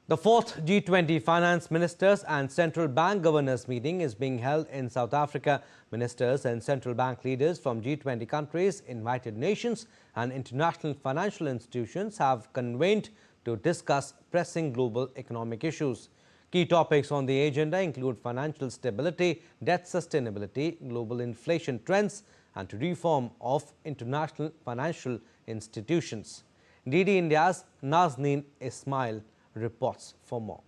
The fourth G20 finance ministers and central bank governors meeting is being held in South Africa. Ministers and central bank leaders from G20 countries, invited nations and international financial institutions have convened to discuss pressing global economic issues. Key topics on the agenda include financial stability, debt sustainability, global inflation trends and reform of international financial institutions. DD India's Nazneen Ismail reports for more.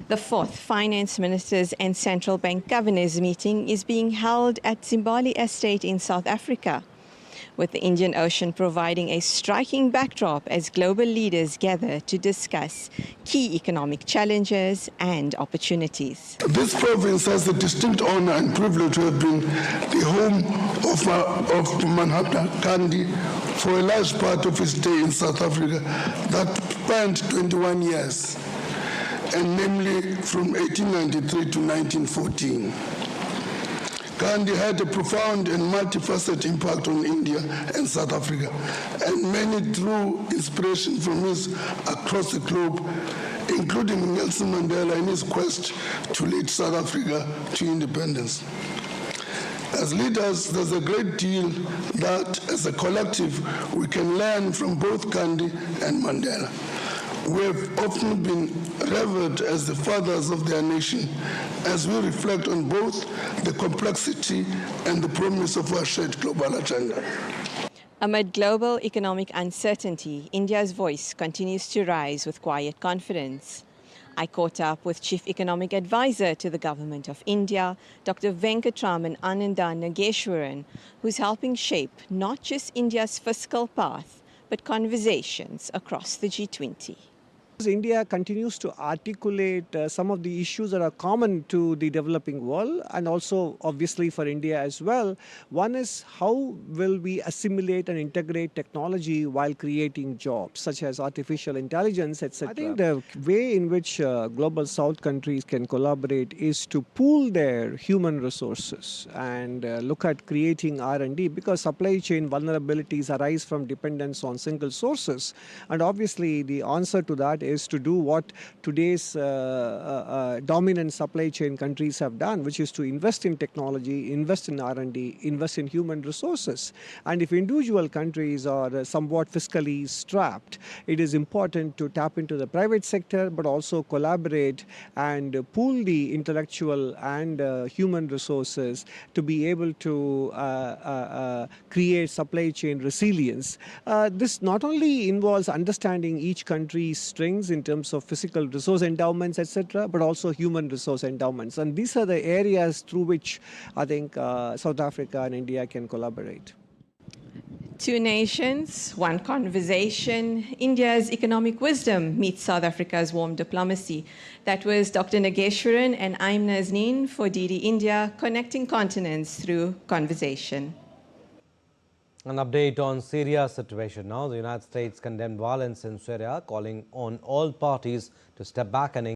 The fourth Finance Ministers and Central Bank Governors meeting is being held at Zimbali Estate in South Africa, with the Indian Ocean providing a striking backdrop as global leaders gather to discuss key economic challenges and opportunities. This province has the distinct honor and privilege to have been the home of Mahatma Gandhi for a large part of his day in South Africa that spanned 21 years, and namely from 1893 to 1914. Gandhi had a profound and multifaceted impact on India and South Africa, and many drew inspiration from him across the globe, including Nelson Mandela in his quest to lead South Africa to independence. As leaders, there's a great deal that, as a collective, we can learn from both Gandhi and Mandela. We have often been revered as the fathers of their nation as we reflect on both the complexity and the promise of our shared global agenda. Amid global economic uncertainty, India's voice continues to rise with quiet confidence. I caught up with Chief Economic Advisor to the Government of India, Dr. Venkatraman Anantha Nageswaran, who's helping shape not just India's fiscal path, but conversations across the G20. India continues to articulate some of the issues that are common to the developing world and also obviously for India as well. One is how will we assimilate and integrate technology while creating jobs such as artificial intelligence, etc. I think the way in which global South countries can collaborate is to pool their human resources and look at creating R&D, because supply chain vulnerabilities arise from dependence on single sources, and obviously the answer to that is to do what today's dominant supply chain countries have done, which is to invest in technology, invest in R&D, invest in human resources. And if individual countries are somewhat fiscally strapped, it is important to tap into the private sector, but also collaborate and pool the intellectual and human resources to be able to create supply chain resilience. This not only involves understanding each country's strengths in terms of physical resource endowments, etc., but also human resource endowments. And these are the areas through which I think South Africa and India can collaborate. Two nations, one conversation. India's economic wisdom meets South Africa's warm diplomacy. That was Dr. Nageswaran, and I'm Nazneen for DD India, connecting continents through conversation. An update on Syria's situation now. The United States condemned violence in Syria, calling on all parties to step back and